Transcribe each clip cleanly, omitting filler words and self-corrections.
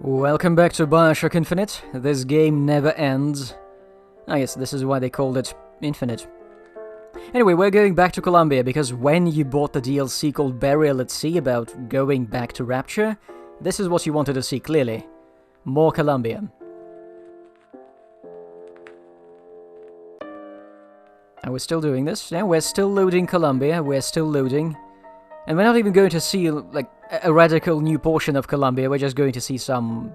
Welcome back to Bioshock Infinite. This game never ends. I guess this is why they called it Infinite. Anyway, we're going back to Columbia, because when you bought the DLC called Burial at Sea about going back to Rapture, this is what you wanted to see, clearly. More Columbia. And we're still doing this. Yeah, we're still loading Columbia, we're still loading. And we're not even going to see, like, a radical new portion of Columbia, we're just going to see some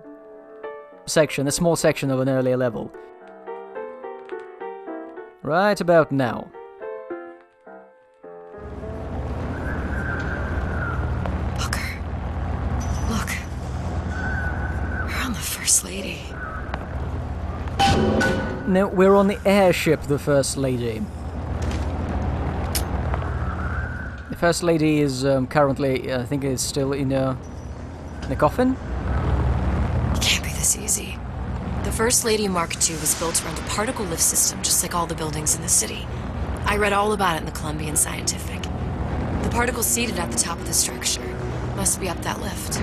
section, a small section of an earlier level. Right about now. Booker. Look. We're on the First Lady. No, we're on the airship, the First Lady. The First Lady is currently, I think, is still in a coffin? It can't be this easy. The First Lady Mark II was built around a particle lift system just like all the buildings in the city. I read all about it in the Columbian Scientific. The particles seated at the top of the structure must be up that lift.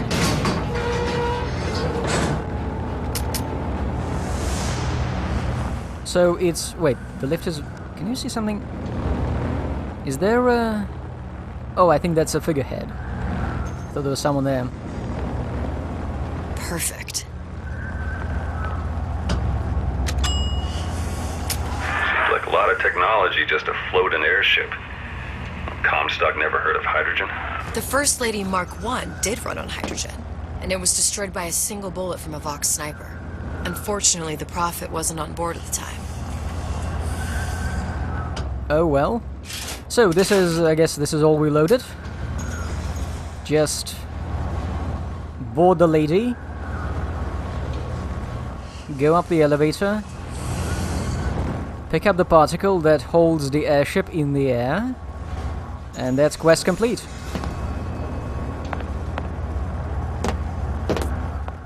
So it's... wait, the lift is... can you see something? Is there a... oh, I think that's a figurehead. I thought there was someone there. Perfect. Seems like a lot of technology just to float an airship. Comstock never heard of hydrogen. The First Lady Mark I did run on hydrogen, and it was destroyed by a single bullet from a Vox sniper. Unfortunately, the Prophet wasn't on board at the time. Oh well. So this is, I guess this is all we loaded. Just board the lady. Go up the elevator. Pick up the particle that holds the airship in the air. And that's quest complete.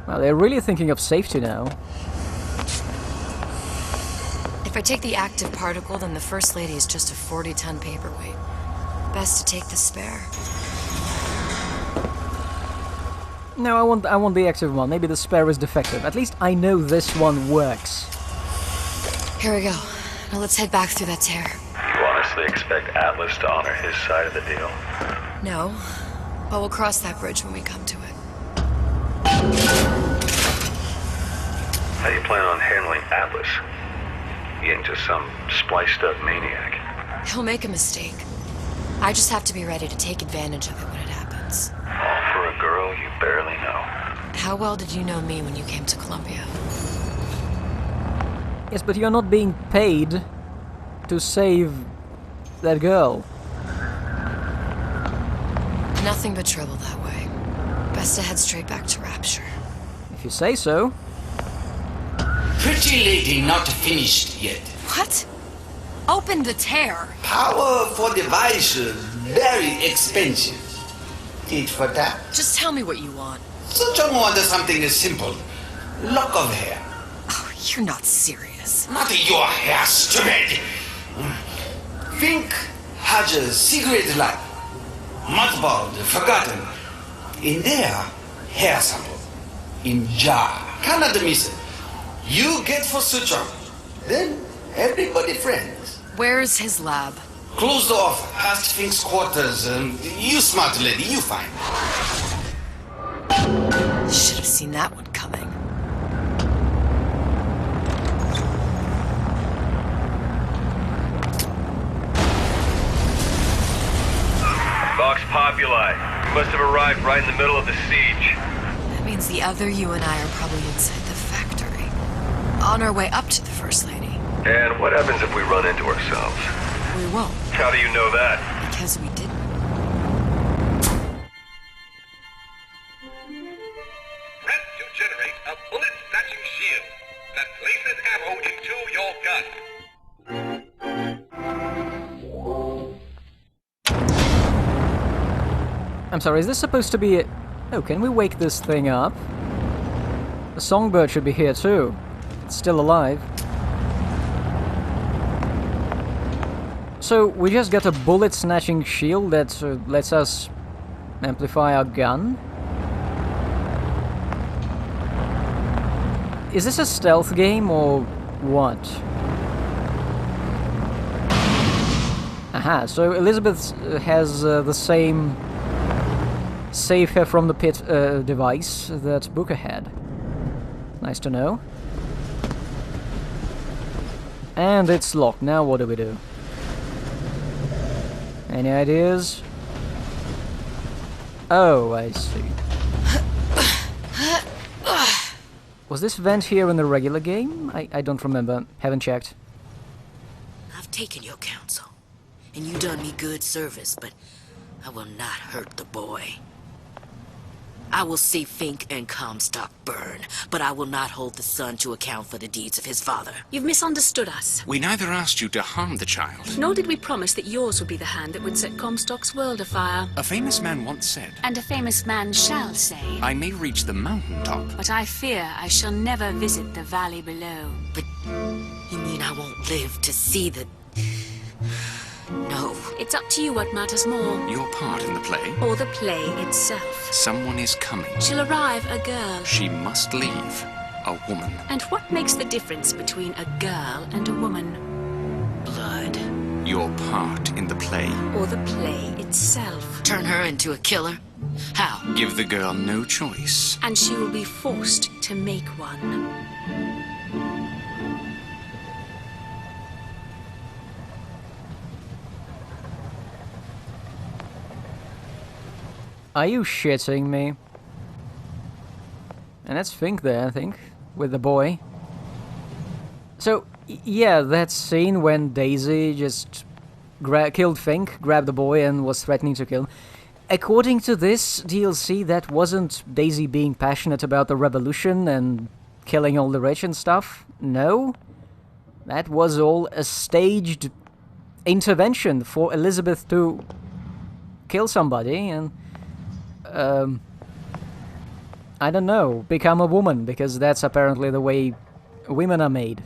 Well, they're really thinking of safety now. If I take the active particle, then the First Lady is just a 40-ton paperweight. Best to take the spare. No, I want the active one. Maybe the spare is defective. At least I know this one works. Here we go. Now let's head back through that tear. You honestly expect Atlas to honor his side of the deal? No, but we'll cross that bridge when we come to it. How do you plan on handling Atlas? He ain't just some spliced-up maniac. He'll make a mistake. I just have to be ready to take advantage of it when it happens. All for a girl you barely know. How well did you know me when you came to Columbia? Yes, but you're not being paid to save that girl. Nothing but trouble that way. Best to head straight back to Rapture. If you say so. Pretty lady not finished yet. What? Open the tear! Powerful device, very expensive. Tit for tat. Just tell me what you want. Such a wonder something is simple. Lock of hair. Oh, you're not serious. Not your hair, stupid. Think has a cigarette light. Mothballed, forgotten. In there, hair sample. In jar. Cannot miss it. You get for suture. Then everybody friends. Where's his lab? Closed off, past Fink's quarters. You smart lady, you fine. Should have seen that one coming. Vox Populi. We must have arrived right in the middle of the siege. That means the other you and I are probably inside the factory. On our way up to the First Lady. And what happens if we run into ourselves? We won't, How do you know that? because we didn't. Press to generate a bullet-snatching shield that places ammo into your gun. I'm sorry, is this supposed to be a... oh, can we wake this thing up? The songbird should be here too. It's still alive. So, we just got a bullet-snatching shield that lets us amplify our gun. Is this a stealth game or what? Aha, so Elizabeth has the same save her from the pit device that Booker had. Nice to know. And it's locked. Now what do we do? Any ideas? Oh, I see. Was this vent here in the regular game? I don't remember. Haven't checked. I've taken your counsel, and you done me good service, but I will not hurt the boy. I will see Fink and Comstock burn, but I will not hold the son to account for the deeds of his father. You've misunderstood us. We neither asked you to harm the child. Nor did we promise that yours would be the hand that would set Comstock's world afire. A famous man once said, And a famous man shall say. I may reach the mountaintop. But I fear I shall never visit the valley below. But you mean I won't live to see the... No. It's up to you what matters more. Your part in the play? Or the play itself. Someone is coming. She'll arrive a girl. She must leave. A woman. And what makes the difference between a girl and a woman? Blood. Your part in the play. Or the play itself. Turn her into a killer? How? Give the girl no choice. And she will be forced to make one. Are you shitting me? And that's Fink there, I think, with the boy. So, yeah, that scene when Daisy just killed Fink, grabbed the boy and was threatening to kill. According to this DLC, that wasn't Daisy being passionate about the revolution and killing all the rich and stuff. No. That was all a staged intervention for Elizabeth to kill somebody and... I don't know, become a woman, because that's apparently the way women are made.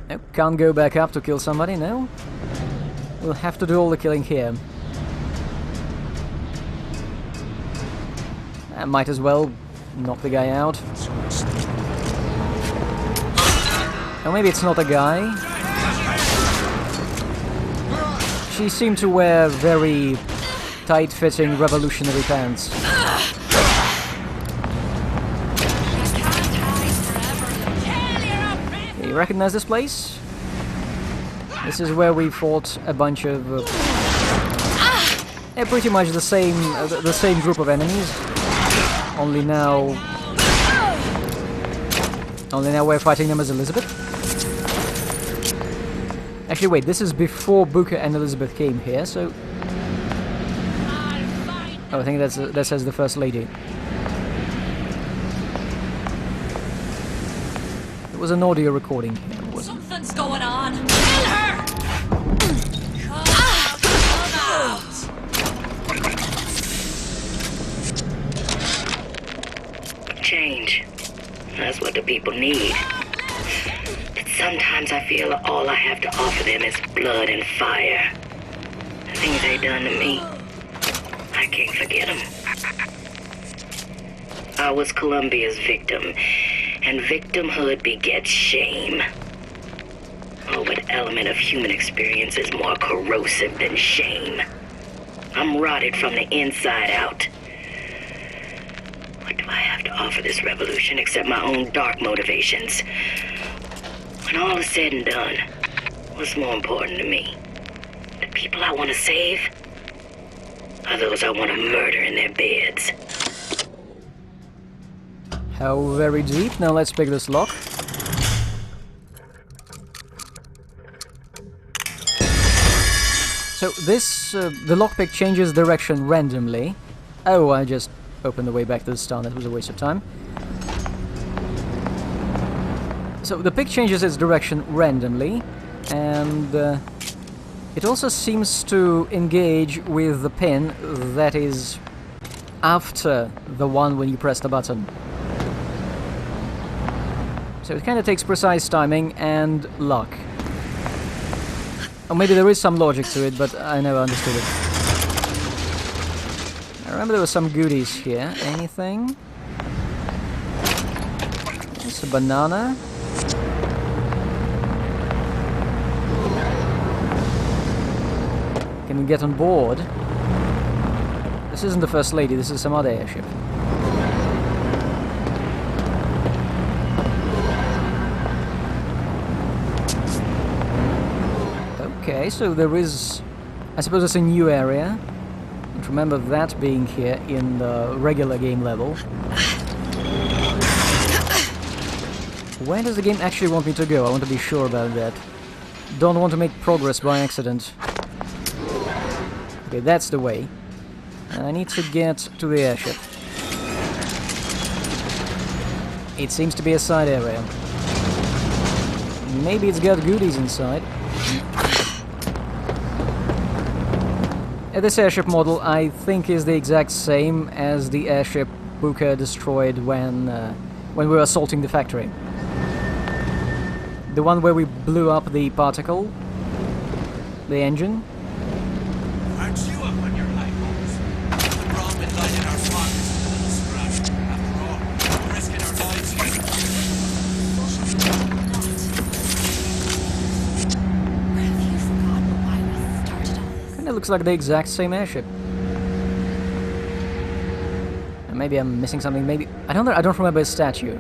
Nope, can't go back up to kill somebody, no? We'll have to do all the killing here. I might as well knock the guy out. Or maybe it's not a guy. She seemed to wear very tight-fitting revolutionary pants. You recognize this place? This is where we fought a bunch of... pretty much the same group of enemies. Only now we're fighting them as Elizabeth. Actually, wait, this is before Booker and Elizabeth came here, so... Oh, I think that says the First Lady. It was an audio recording here. Something's going on. Kill her! Change. That's what the people need. Sometimes I feel all I have to offer them is blood and fire. The things they done to me, I can't forget them. I was Columbia's victim, and victimhood begets shame. Oh, what element of human experience is more corrosive than shame? I'm rotted from the inside out. What do I have to offer this revolution except my own dark motivations? When all is said and done, what's more important to me? The people I want to save? Or those I want to murder in their beds? How very deep? Now let's pick this lock. So this, the lockpick changes direction randomly. Oh, I just opened the way back to the start, that was a waste of time. So the pick changes its direction randomly, and it also seems to engage with the pin that is after the one when you press the button. So it kind of takes precise timing and luck. Or maybe there is some logic to it, but I never understood it. remember there were some goodies here. Anything? It's a banana. Can we get on board? This isn't the First Lady, this is some other airship. Okay, so there is... I suppose it's a new area. Don't remember that being here in the regular game level. Where does the game actually want me to go? I want to be sure about that. Don't want to make progress by accident. Okay, that's the way. I need to get to the airship. It seems to be a side area. Maybe it's got goodies inside. This airship model, I think, is the exact same as the airship Booker destroyed when we were assaulting the factory. The one where we blew up the particle, the engine. Aren't you up on your high horse? The Brahmin died in our pockets, little scratch. After all, we're risking our lives here. Have you forgotten why we started all this? Kinda looks like the exact same airship. And maybe I'm missing something. Maybe I don't know. I don't remember his statue.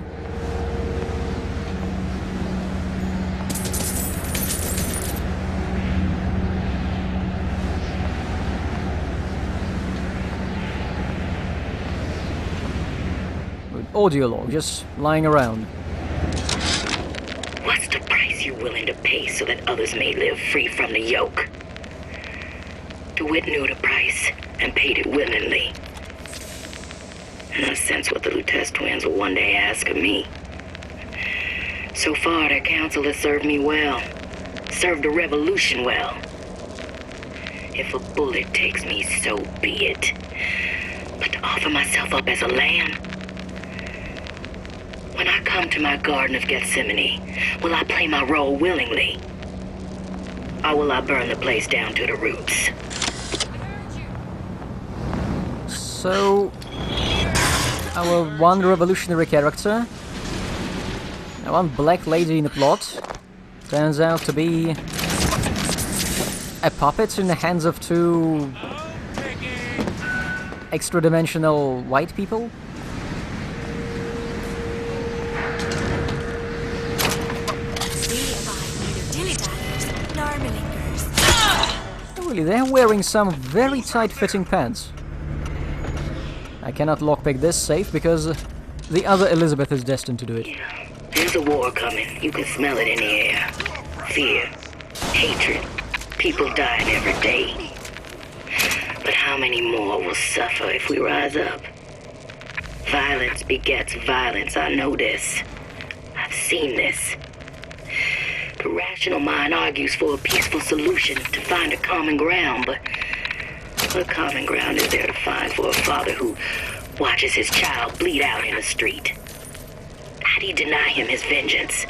Audio log, just lying around. What's the price you're willing to pay so that others may live free from the yoke? DeWitt knew the price and paid it willingly. And I sense what the Lutece twins will one day ask of me. So far, their counsel has served me well. Served the revolution well. If a bullet takes me, so be it. But to offer myself up as a lamb? When I come to my Garden of Gethsemane, will I play my role willingly? Or will I burn the place down to the roots? So, our one revolutionary character, one black lady in the plot, turns out to be a puppet in the hands of two extra-dimensional white people. Oh, really, they're wearing some very tight-fitting pants. I cannot lockpick this safe because the other Elizabeth is destined to do it. Yeah, there's a war coming. You can smell it in the air. Fear, hatred, people dying every day. But how many more will suffer if we rise up? Violence begets violence, I know this. I've seen this. The rational mind argues for a peaceful solution to find a common ground, but what common ground is there to find for a father who watches his child bleed out in the street? How do you deny him his vengeance?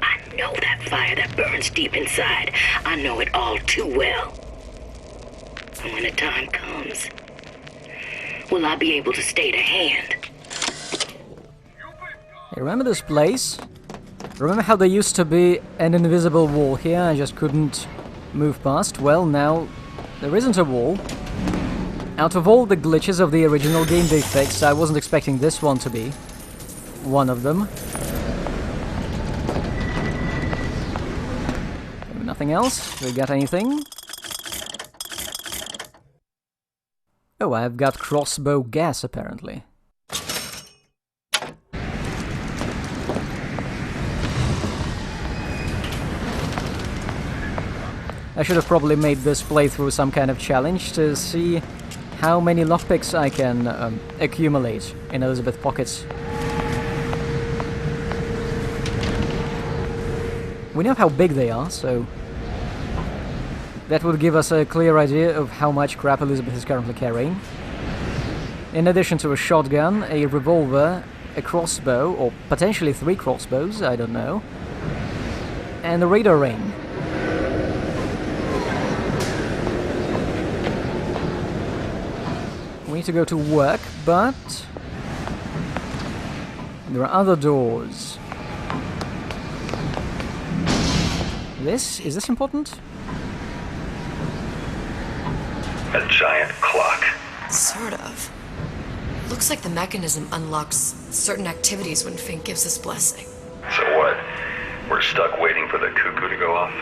I know that fire that burns deep inside. I know it all too well. And when the time comes, will I be able to stay the hand? Hey, remember this place? Remember how there used to be an invisible wall here I just couldn't move past? Well, now there isn't a wall. Out of all the glitches of the original game they fixed, I wasn't expecting this one to be one of them. Nothing else? We got anything? Oh, I've got crossbow gas, apparently. I should have probably made this playthrough some kind of challenge to see how many lockpicks I can accumulate in Elizabeth pockets. We know how big they are, so that would give us a clear idea of how much crap Elizabeth is currently carrying. In addition to a shotgun, a revolver, a crossbow, or potentially 3 crossbows, I don't know, and a radar ring. need to go to work, but there are other doors. Is this important? A giant clock. Sort of. Looks like the mechanism unlocks certain activities when Fink gives his blessing. So what? We're stuck waiting for the cuckoo to go off?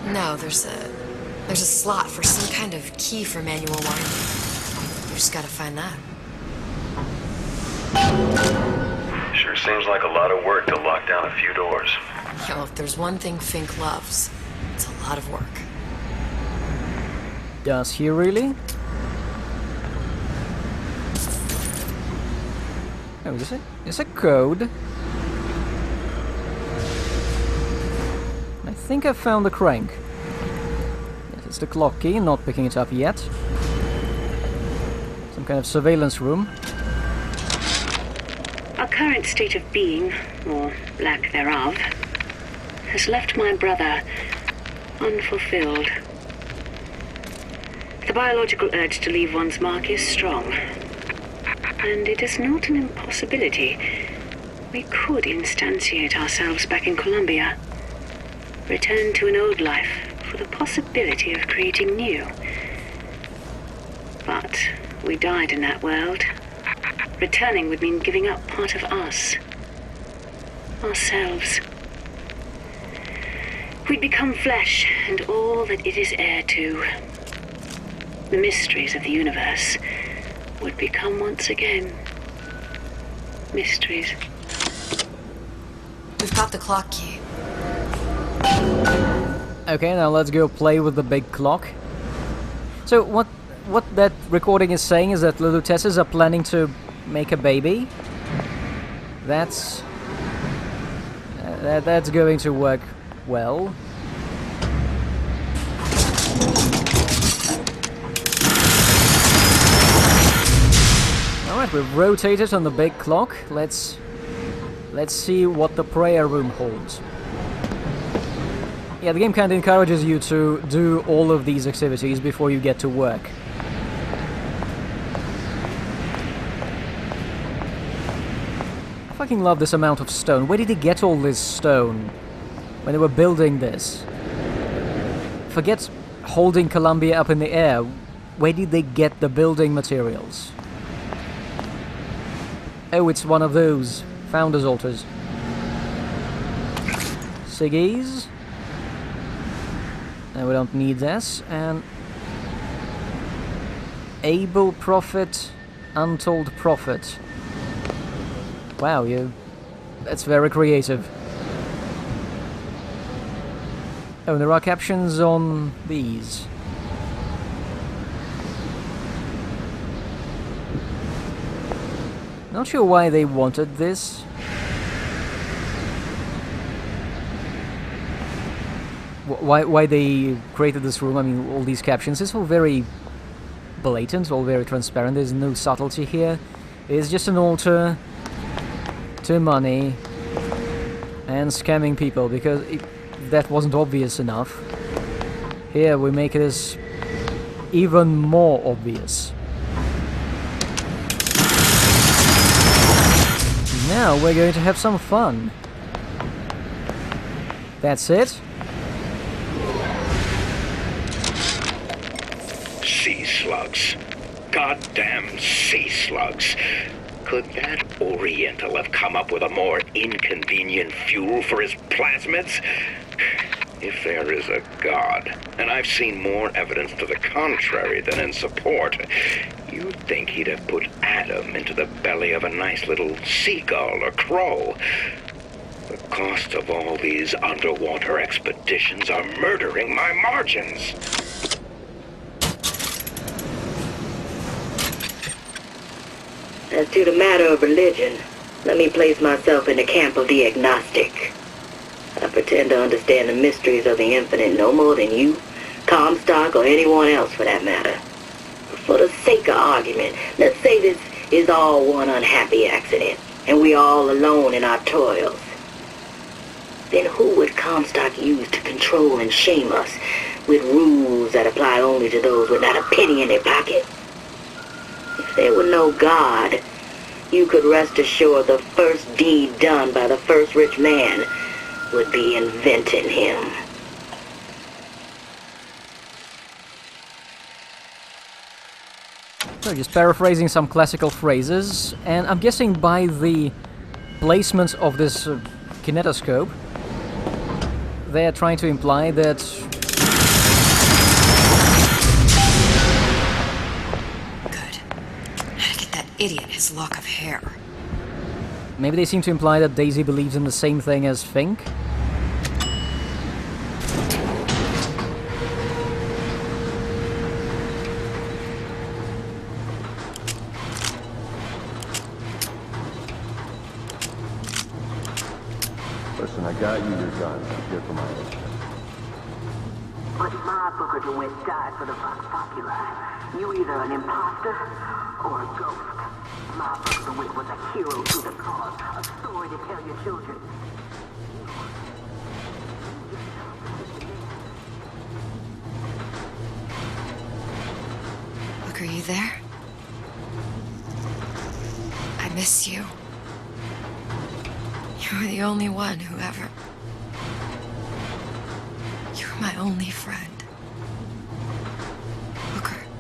No, there's a slot for some kind of key for manual winding. We just gotta find that. Sure seems like a lot of work to lock down a few doors. Yo, if there's one thing Fink loves, it's a lot of work. Does he really? Oh, is it? It's a code. I think I found the crank. Yes, it's the clock key, not picking it up yet. Some kind of surveillance room. Our current state of being, or lack thereof, has left my brother unfulfilled. The biological urge to leave one's mark is strong, and it is not an impossibility. We could instantiate ourselves back in Columbia, return to an old life for the possibility of creating new. But we died in that world. Returning would mean giving up part of us. Ourselves. We'd become flesh and all that it is heir to. The mysteries of the universe would become once again mysteries. We've got the clock key. Okay, now let's go play with the big clock. So what that recording is saying is that the Lutecces are planning to make a baby. That's going to work well. Alright, we've rotated on the big clock. Let's see what the prayer room holds. Yeah, the game kind of encourages you to do all of these activities before you get to work. I fucking love this amount of stone. Where did they get all this stone when they were building this? Forget holding Columbia up in the air. Where did they get the building materials? Oh, it's one of those Founders Altars. Siggies. And we don't need this. And Able Prophet, Untold Prophet. Wow, that's very creative. Oh, and there are captions on these. Not sure why they wanted this. Why they created this room, I mean, all these captions. It's all very blatant, all very transparent. There's no subtlety here. It's just an altar to money and scamming people, because that wasn't obvious enough. Here we make this even more obvious. Now we're going to have some fun. That's it. Sea slugs. Goddamn sea slugs. Could that Oriental have come up with a more inconvenient fuel for his plasmids? If there is a God, and I've seen more evidence to the contrary than in support, you'd think he'd have put Adam into the belly of a nice little seagull or crow. The cost of all these underwater expeditions are murdering my margins. As to the matter of religion, let me place myself in the camp of the agnostic. I pretend to understand the mysteries of the infinite no more than you, Comstock, or anyone else for that matter. For the sake of argument, let's say this is all one unhappy accident, and we're all alone in our toils. Then who would Comstock use to control and shame us with rules that apply only to those with not a penny in their pocket? there were no God, you could rest assured the first deed done by the first rich man would be inventing him. So just paraphrasing some classical phrases, and I'm guessing by the placement of this kinetoscope, they are trying to imply that Idiot, his lock of hair. maybe they seem to imply that Daisy believes in the same thing as Fink. Listen, I got you your gun. I'm here for my own. But my Booker DeWitt died for the Vox Populi. You either an imposter or a ghost. My Booker DeWitt was a hero to the cause, a story to tell your children. Look, are you there? I miss you. You were the only one who ever... You were my only friend.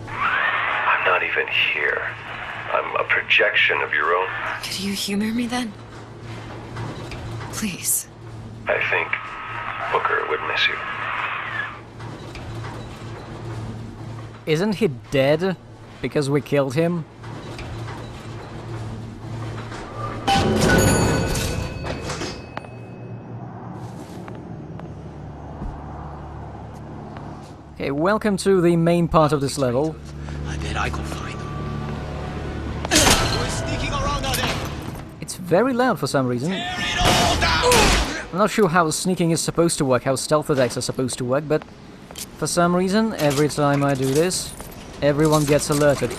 I'm not even here. I'm a projection of your own. Could you humor me then? Please. I think Booker would miss you. Isn't he dead because we killed him? Okay, welcome to the main part of this level. I bet I could find them. We're sneaking around out there. It's very loud for some reason. I'm not sure how sneaking is supposed to work, how stealth attacks are supposed to work, but for some reason, every time I do this, everyone gets alerted.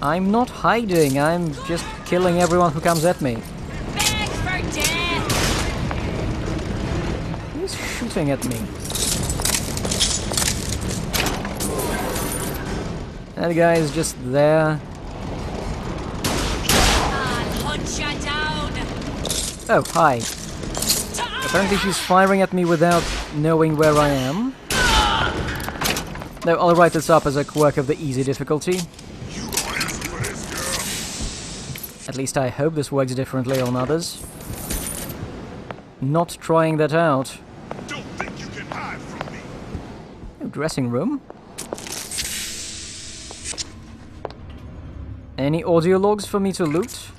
I'm not hiding, I'm just killing everyone who comes at me. He's shooting at me. That guy is just there. Oh, hi. Apparently she's firing at me without knowing where I am. No, I'll write this up as a quirk of the easy difficulty. At least I hope this works differently on others. Not trying that out. Don't think you can hide from me. Oh, dressing room. Any audio logs for me to loot?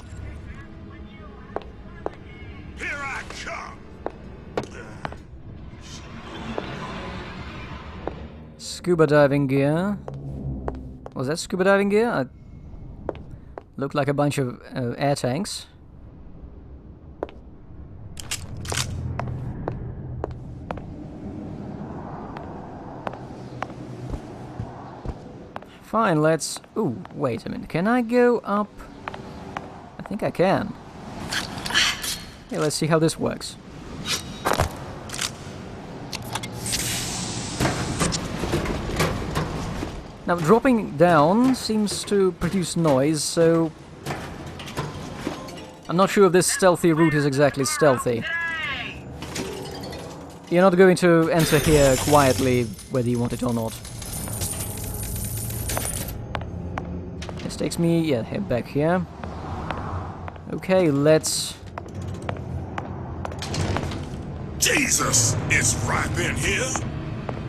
Here I come. Scuba diving gear. Was that scuba diving gear? Looked like a bunch of air tanks. Fine, let's... Ooh, wait a minute. Can I go up? I think I can. Okay, let's see how this works. Now, dropping down seems to produce noise, so... I'm not sure if this stealthy route is exactly stealthy. You're not going to enter here quietly, whether you want it or not. This takes me, yeah, head back here. Okay, let's... Jesus, it's ripe in here.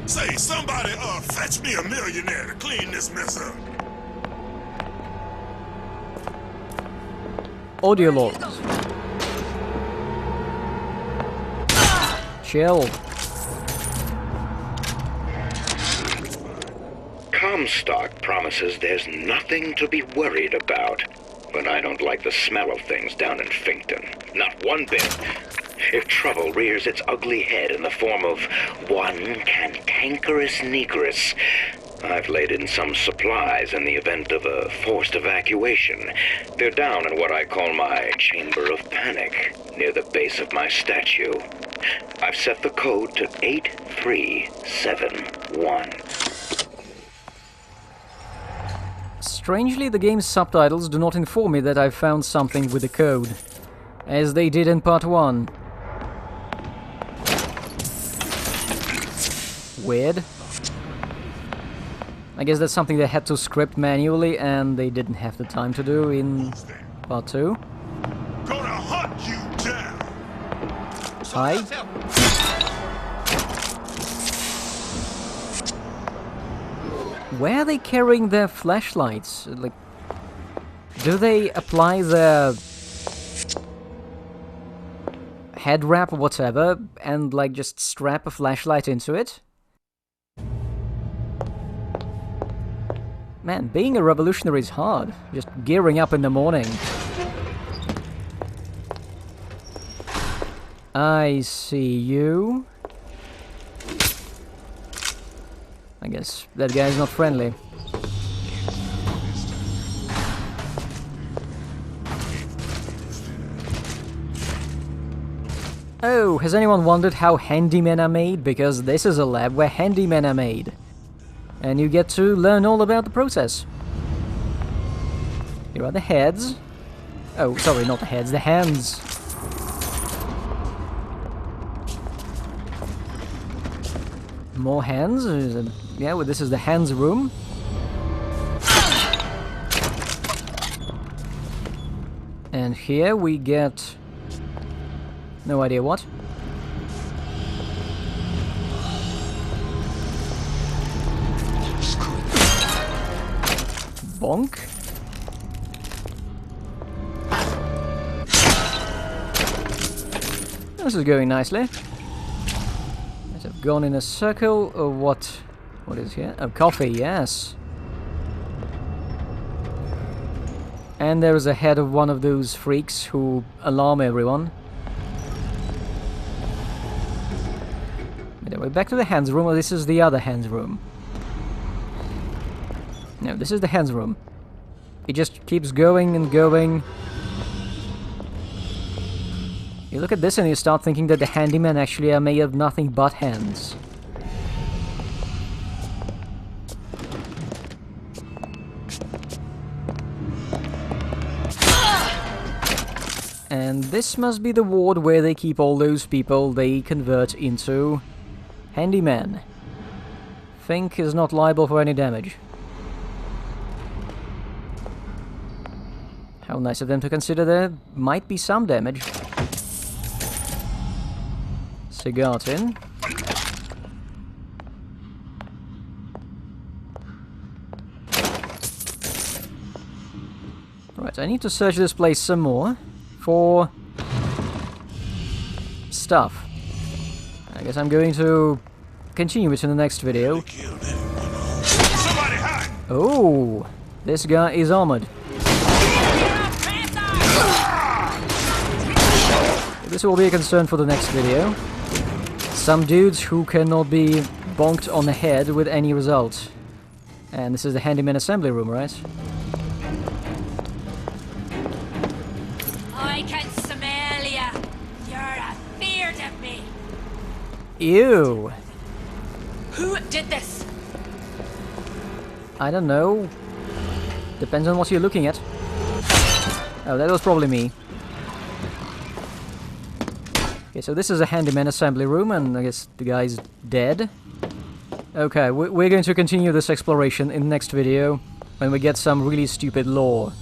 Say, somebody, fetch me a millionaire to clean this mess up. Audio logs. Chill. Comstock promises there's nothing to be worried about. But I don't like the smell of things down in Finkton. Not one bit. If trouble rears its ugly head in the form of one cantankerous negress, I've laid in some supplies in the event of a forced evacuation. They're down in what I call my chamber of panic, near the base of my statue. I've set the code to 8371. Strangely, the game's subtitles do not inform me that I've found something with the code, as they did in part 1. Weird. I guess that's something they had to script manually, and they didn't have the time to do in part 2. Gonna hunt you down. Hi. Where are they carrying their flashlights? Like, do they apply their head wrap or whatever and like just strap a flashlight into it? Man, being a revolutionary is hard. Just gearing up in the morning. I see you. I guess that guy's not friendly. Oh, has anyone wondered how handymen are made? Because this is a lab where handymen are made. And you get to learn all about the process. Here are the heads. Oh, sorry, not the heads, the hands. More hands. Yeah, well, this is the hands room. And here we get... no idea what. Bonk. This is going nicely. Let's have gone in a circle, or what? What is here? Oh, coffee, yes. And there is a head of one of those freaks who alarm everyone. Anyway, back to the hands room, or this is the other hands room? No, this is the hands room. It just keeps going and going. You look at this and you start thinking that the handymen actually are made of nothing but hands. And this must be the ward where they keep all those people they convert into handymen. Fink is not liable for any damage. How nice of them to consider there might be some damage. Cigar tin. Right, I need to search this place some more for stuff. I guess I'm going to continue it in the next video. Oh, this guy is armored. This will be a concern for the next video. Some dudes who cannot be bonked on the head with any result. And this is the handyman assembly room, right? I can smell ya. You're afeard of me. Ew. Who did this? I don't know. Depends on what you're looking at. Oh, that was probably me. Okay, so this is a handyman assembly room, and I guess the guy's dead. Okay, we're going to continue this exploration in the next video, when we get some really stupid lore.